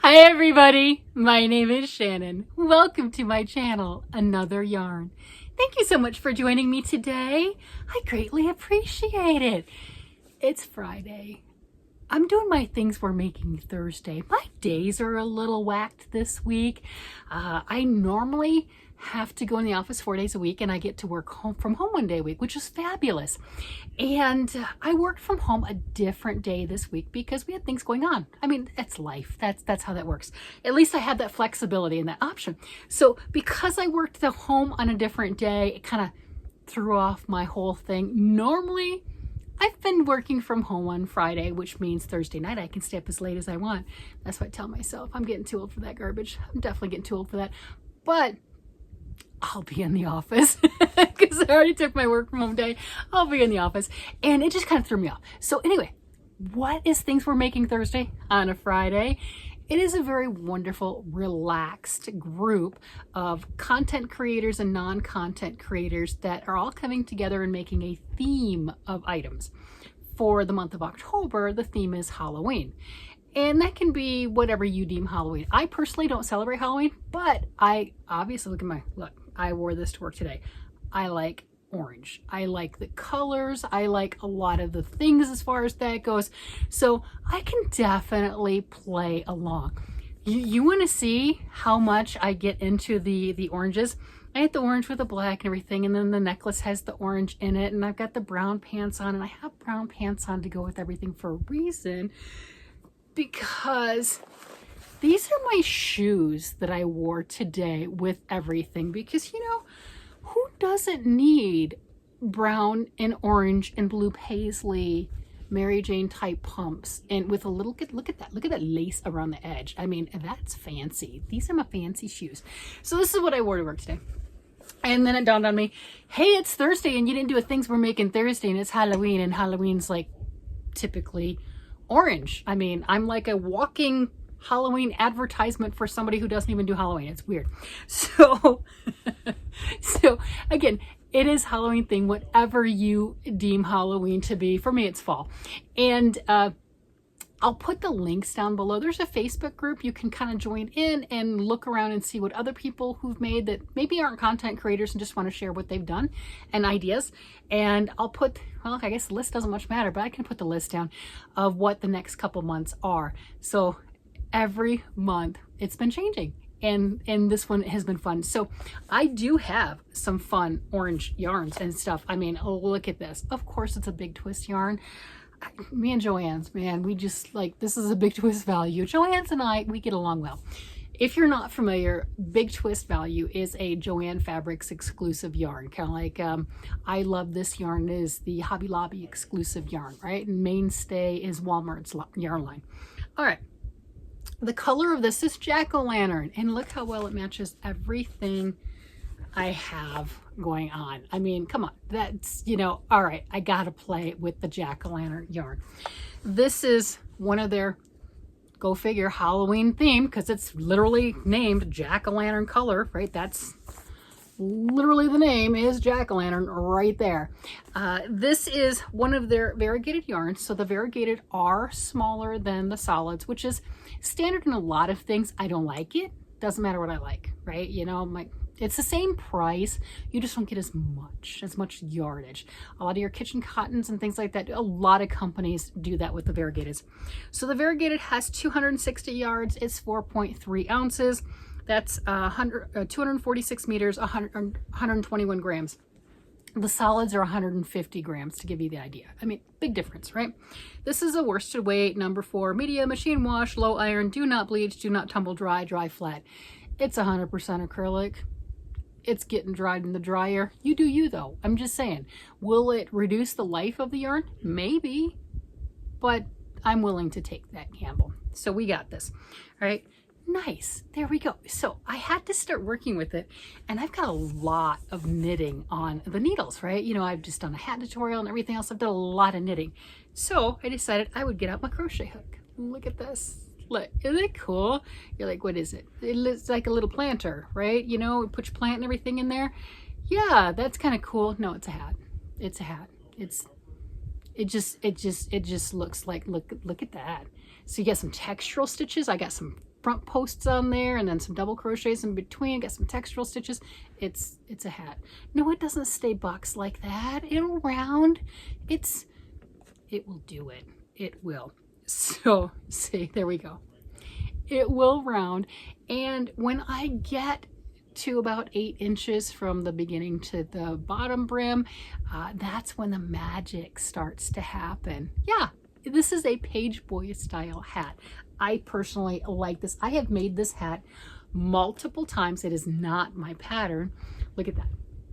Hi everybody, my name is Shannon. Welcome to my channel, Another Yarn. Thank you so much for joining me today. I greatly appreciate it. It's Friday. I'm doing my things we're making Thursday. My days are a little whacked this week. I normally have to go in the office 4 days a week, and I get to work from home 1 day a week, which is fabulous. And I worked from home a different day this week because we had things going on. I mean, that's life. That's how that works. At least I had that flexibility and that option. So because I worked the home on a different day, it kind of threw off my whole thing. Normally, I've been working from home on Friday, which means Thursday night I can stay up as late as I want. That's what I tell myself. I'm getting too old for that garbage. I'm definitely getting too old for that. But I'll be in the office because I already took my work from home day. I'll be in the office. And it just kind of threw me off. So anyway, what is things we're making Thursday on a Friday? It is a very wonderful, relaxed group of content creators and non-content creators that are all coming together and making a theme of items. For the month of October, the theme is Halloween. And that can be whatever you deem Halloween. I personally don't celebrate Halloween, but I obviously, look, I wore this to work today. I like orange. I like the colors. I like a lot of the things as far as that goes. So I can definitely play along. You want to see how much I get into the oranges? I had the orange with the black and everything, and then the necklace has the orange in it, and I've got the brown pants on, and I have brown pants on to go with everything for a reason, because these are my shoes that I wore today with everything, because you know, who doesn't need brown and orange and blue paisley Mary Jane type pumps and with a little, look at that lace around the edge. I mean, that's fancy. These are my fancy shoes. So this is what I wore to work today. And then it dawned on me, hey, it's Thursday and you didn't do a things we're making Thursday, and it's Halloween, and Halloween's like typically orange. I mean, I'm like a walking Halloween advertisement for somebody who doesn't even do Halloween. It's weird. So again, it is Halloween thing, whatever you deem Halloween to be. For me, it's fall. And I'll put the links down below. There's a Facebook group you can kind of join in and look around and see what other people who've made that maybe aren't content creators and just want to share what they've done and ideas. And I'll put, well, I guess the list doesn't much matter, but I can put the list down of what the next couple months are. So every month it's been changing, and this one has been fun. So I do have some fun orange yarns and stuff. I mean, oh, look at this. Of course it's a big twist yarn. Me and Joann's, man, we just like, this is a big twist value. Joann's and I, we get along well. If you're not familiar, Big Twist Value is a Joann Fabrics exclusive yarn. Kind of like, I love this yarn. It is the Hobby Lobby exclusive yarn, right? And mainstay is Walmart's yarn line. All right. The color of this is Jack-o'-lantern, and look how well it matches everything I have going on. I mean, come on, that's, you know, all right, I gotta play with the Jack-o'-lantern yarn. This is one of their, go figure, Halloween theme, because it's literally named Jack-o'-lantern color, right? That's literally the name is Jack-o'-lantern right there. This is one of their variegated yarns. So the variegated are smaller than the solids, which is standard in a lot of things. I don't like it. Doesn't matter what I like, right? You know, it's the same price. You just don't get as much yardage. A lot of your kitchen cottons and things like that, a lot of companies do that with the variegated. So the variegated has 260 yards. It's 4.3 ounces. That's 246 meters, 121 grams. The solids are 150 grams, to give you the idea. I mean, big difference, right? This is a worsted weight, number 4, medium, machine wash, low iron, do not bleach, do not tumble dry, dry flat. It's 100% acrylic. It's getting dried in the dryer. You do you, though. I'm just saying, will it reduce the life of the yarn? Maybe, but I'm willing to take that gamble. So we got this, all right? Nice. There we go. So I had to start working with it, and I've got a lot of knitting on the needles, right? You know, I've just done a hat tutorial and everything else. I've done a lot of knitting. So I decided I would get out my crochet hook. Look at this. Look, isn't it cool? You're like, what is it? It looks like a little planter, right? You know, put your plant and everything in there. Yeah, that's kind of cool. No, it's a hat. It's a hat. It's It just looks like, look at that. So you get some textural stitches. I got some front posts on there and then some double crochets in between. Got some textural stitches. It's a hat. No, it doesn't stay boxed like that. It'll round. It will do it. It will. So see, there we go. It will round. And when I get to about 8 inches from the beginning to the bottom brim, that's when the magic starts to happen. Yeah, this is a page boy style hat. I personally like this. I have made this hat multiple times. It is not my pattern. Look at that.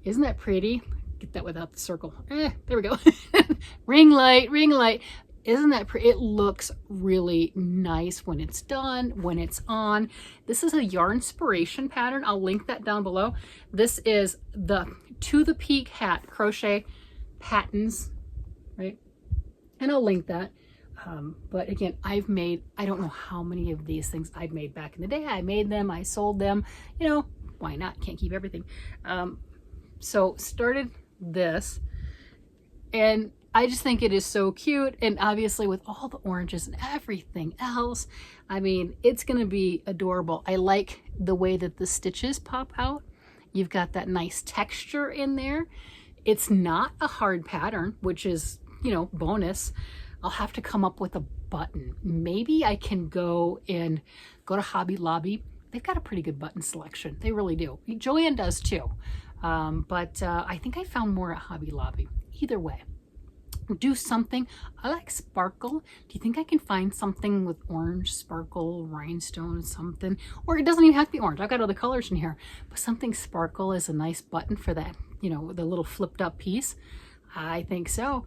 Isn't that pretty? Get that without the circle. There we go. Ring light, ring light. Isn't that pretty? It looks really nice when it's done, when it's on. This is a Yarnspiration pattern. I'll link that down below. This is the To the Peak hat, crochet PATONS, right? And I'll link that. But again, I've made, I don't know how many of these things I've made back in the day. I made them, I sold them, you know, why not? Can't keep everything. So started this, and I just think it is so cute. And obviously with all the oranges and everything else, I mean, it's going to be adorable. I like the way that the stitches pop out. You've got that nice texture in there. It's not a hard pattern, which is, you know, bonus. I'll have to come up with a button. Maybe I can go to Hobby Lobby. They've got a pretty good button selection. They really do. Joanne does too. But I think I found more at Hobby Lobby. Either way, do something. I like sparkle. Do you think I can find something with orange sparkle, rhinestone, something? Or it doesn't even have to be orange. I've got other colors in here. But something sparkle is a nice button for that, you know, the little flipped up piece. I think so.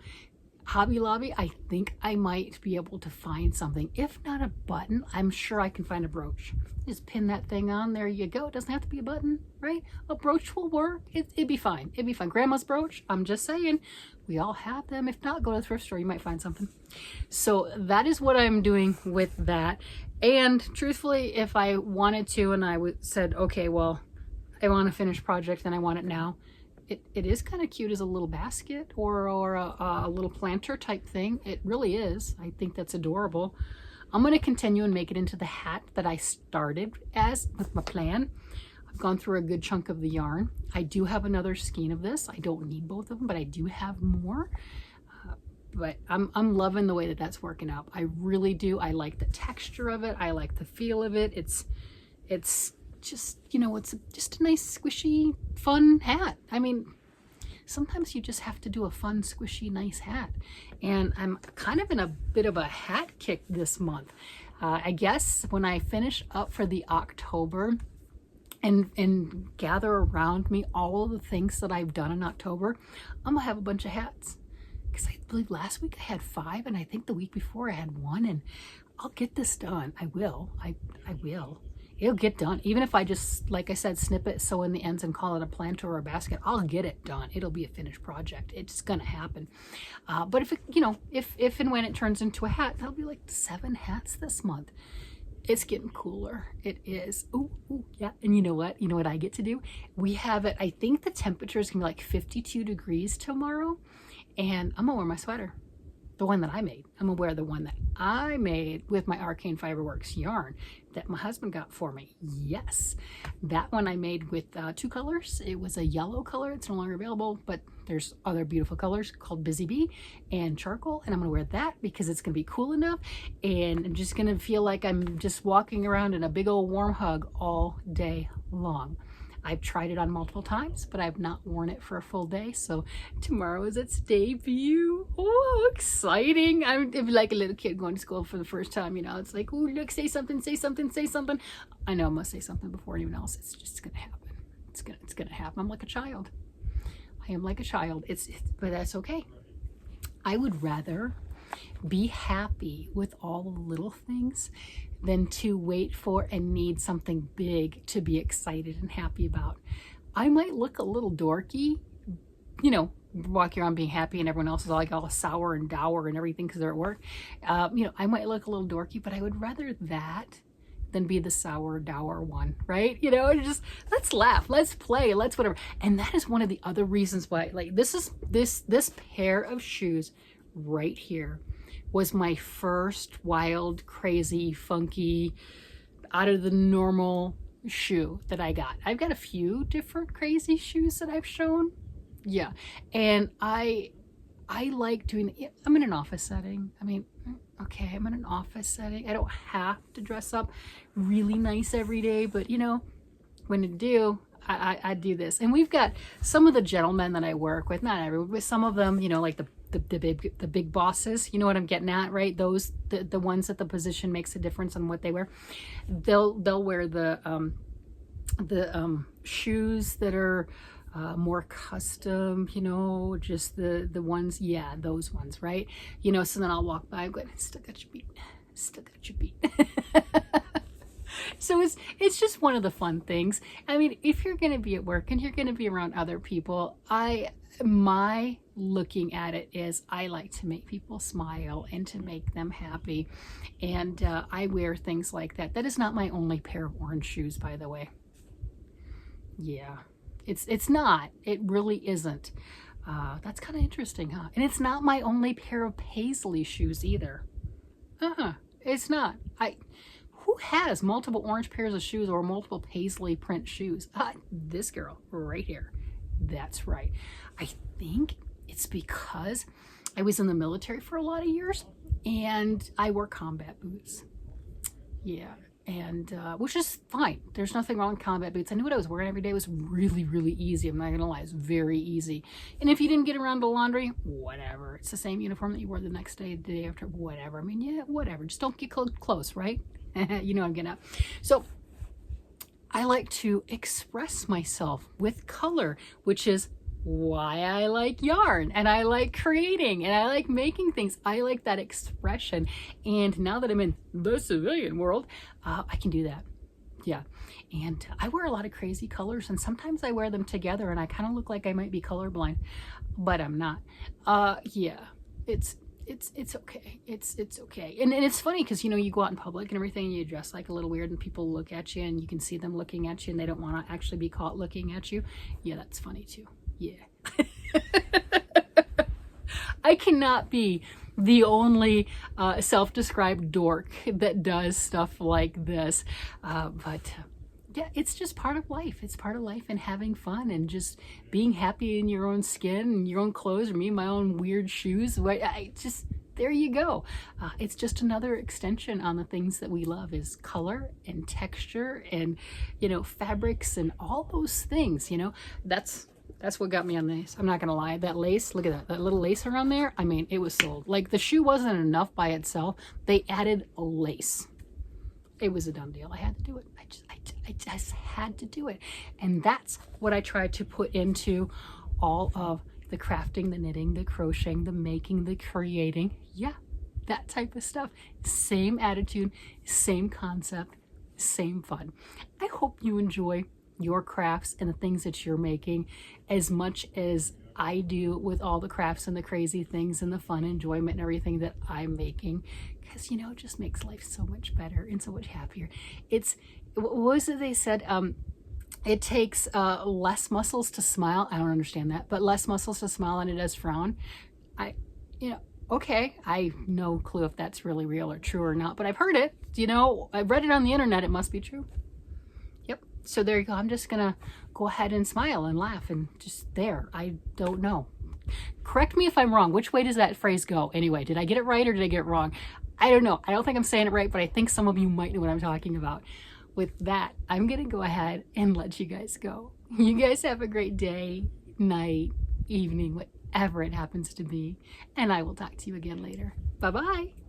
Hobby Lobby, I think I might be able to find something. If not a button, I'm sure I can find a brooch. Just pin that thing on, there you go. It doesn't have to be a button, right? A brooch will work. It'd be fine. It'd be fine. Grandma's brooch, I'm just saying. We all have them. If not, go to the thrift store. You might find something. So that is what I'm doing with that. And truthfully, if I wanted to and I said, okay, well, I want a finished project and I want it now, it is kind of cute as a little basket or a little planter type thing. It really is. I think that's adorable. I'm going to continue and make it into the hat that I started as with my plan. I've gone through a good chunk of the yarn. I do have another skein of this. I don't need both of them, but I do have more. But I'm loving the way that that's working out. I really do. I like the texture of it. I like the feel of it. It's just, you know, it's just a nice squishy fun hat. I mean, sometimes you just have to do a fun squishy nice hat, and I'm kind of in a bit of a hat kick this month. I guess when I finish up for the October and gather around me all of the things that I've done in October, I'm gonna have a bunch of hats, because I believe last week I had 5 and I think the week before I had 1, and I'll get this done. I will. It'll get done. Even if I just, like I said, snip it, sew in the ends and call it a planter or a basket, I'll get it done. It'll be a finished project. It's gonna happen. But if it, you know, if and when it turns into a hat, that'll be like 7 hats this month. It's getting cooler. It is. Ooh, yeah. And you know what? You know what I get to do? We have it, I think the temperature is gonna be like 52 degrees tomorrow, and I'm gonna wear my sweater. The one that I made. I'm gonna wear the one that I made with my Arcane Fiberworks yarn that my husband got for me. Yes, that one I made with 2 colors. It was a yellow color. It's no longer available, but there's other beautiful colors called Busy Bee and charcoal, and I'm gonna wear that because it's gonna be cool enough, and I'm just gonna feel like I'm just walking around in a big old warm hug all day long. I've tried it on multiple times, but I've not worn it for a full day. So tomorrow is its debut. Oh, exciting. I'm like a little kid going to school for the first time, you know. It's like, oh, look, say something, say something, say something. I know I must say something before anyone else. It's just going to happen. It's going to happen. I'm like a child. I am like a child. But that's okay. I would rather be happy with all the little things than to wait for and need something big to be excited and happy about. I might look a little dorky, you know, walking around being happy and everyone else is like all sour and dour and everything because they're at work. You know, I might look a little dorky, but I would rather that than be the sour, dour one, right? You know, just let's laugh, let's play, let's whatever. And that is one of the other reasons why, like, this pair of shoes right here was my first wild, crazy, funky, out of the normal shoe that I got. I've got a few different crazy shoes that I've shown. Yeah. And I like doing it. I'm in an office setting. I mean, okay, I'm in an office setting. I don't have to dress up really nice every day, but you know, when I do, I do this. And we've got some of the gentlemen that I work with, not everyone, but some of them, you know, like the big bosses, you know what I'm getting at, right? Those, the ones that the position makes a difference on what they wear. They'll wear the shoes that are more custom, you know, just the ones, yeah, those ones, right? You know, so then I'll walk by, I'm going, still got your beat, still got your beat. So it's just one of the fun things. I mean, if you're going to be at work and you're going to be around other people, my looking at it is I like to make people smile and to make them happy. And I wear things like that. That is not my only pair of orange shoes, by the way. Yeah, it's not. It really isn't. That's kind of interesting, huh? And it's not my only pair of paisley shoes either. It's not. Who has multiple orange pairs of shoes or multiple paisley print shoes? This girl right here. That's right. I think it's because I was in the military for a lot of years and I wore combat boots. Yeah. And which is fine. There's nothing wrong with combat boots. I knew what I was wearing every day. It was really, really easy. I'm not gonna lie, it's very easy. And if you didn't get around to laundry, whatever. It's the same uniform that you wore the next day, the day after, whatever. I mean, yeah, whatever. Just don't get close, right? You know what I'm getting at. So I like to express myself with color, which is why I like yarn and I like creating and I like making things. I like that expression. And now that I'm in the civilian world, I can do that. Yeah. And I wear a lot of crazy colors and sometimes I wear them together and I kind of look like I might be colorblind, but I'm not. Yeah, it's okay. It's okay. And it's funny because, you know, you go out in public and everything, and you dress like a little weird and people look at you and you can see them looking at you and they don't want to actually be caught looking at you. Yeah, that's funny too. Yeah. I cannot be the only self-described dork that does stuff like this. But yeah, it's just part of life. It's part of life and having fun and just being happy in your own skin and your own clothes, or me, my own weird shoes. There you go. It's just another extension on the things that we love is color and texture and, you know, fabrics and all those things, you know, that's what got me on this. I'm not gonna lie, that lace, look at that little lace around there. I mean, it was sold. Like the shoe wasn't enough by itself. They added a lace. It was a done deal. I had to do it. I just had to do it. And that's what I tried to put into all of the crafting, the knitting, the crocheting, the making, the creating. Yeah, that type of stuff. Same attitude, same concept, same fun. I hope you enjoy your crafts and the things that you're making as much as I do with all the crafts and the crazy things and the fun enjoyment and everything that I'm making, because, you know, it just makes life so much better and so much happier. What was it they said? It takes less muscles to smile. I don't understand that, but less muscles to smile than it does frown. You know, okay, I have no clue if that's really real or true or not, but I've heard it, you know, I've read it on the internet. It must be true. Yep. So there you go. I'm just gonna go ahead and smile and laugh and just there. I don't know. Correct me if I'm wrong. Which way does that phrase go? Anyway, did I get it right or did I get it wrong? I don't know. I don't think I'm saying it right, but I think some of you might know what I'm talking about. With that, I'm gonna go ahead and let you guys go. You guys have a great day, night, evening, whatever it happens to be, and I will talk to you again later. Bye-bye.